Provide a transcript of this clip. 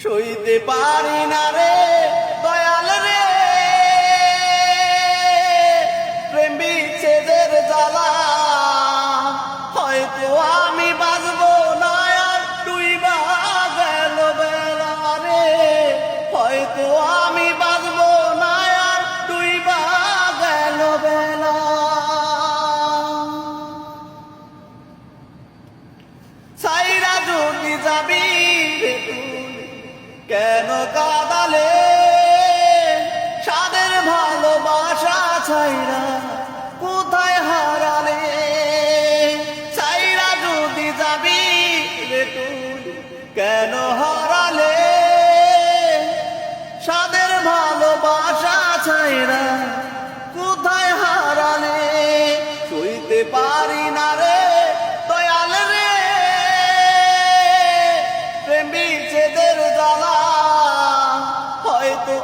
সইতে পারি না রে দয়াল রে প্রেম বিচ্ছেদের জ্বালা। হয়তো আমি বাঁচবো না আর ডুইবা গেল বেলা রে, হয়তো আমি বাঁচবো না আর ডুইবা গেল বেলা। সাইরা যদি যাবি কেন কাঁদালে, সাদের ভালোবাসা ছাইরা কোথায় হারালে। সাইরা যদি যাবি রে তুই কেন হারালে, সাদের ভালোবাসা ছাইরা কোথায় হারালে। সইতে পারি না রে দয়াল রে প্রেম বিচ্ছেদের জ্বালা। হয়তো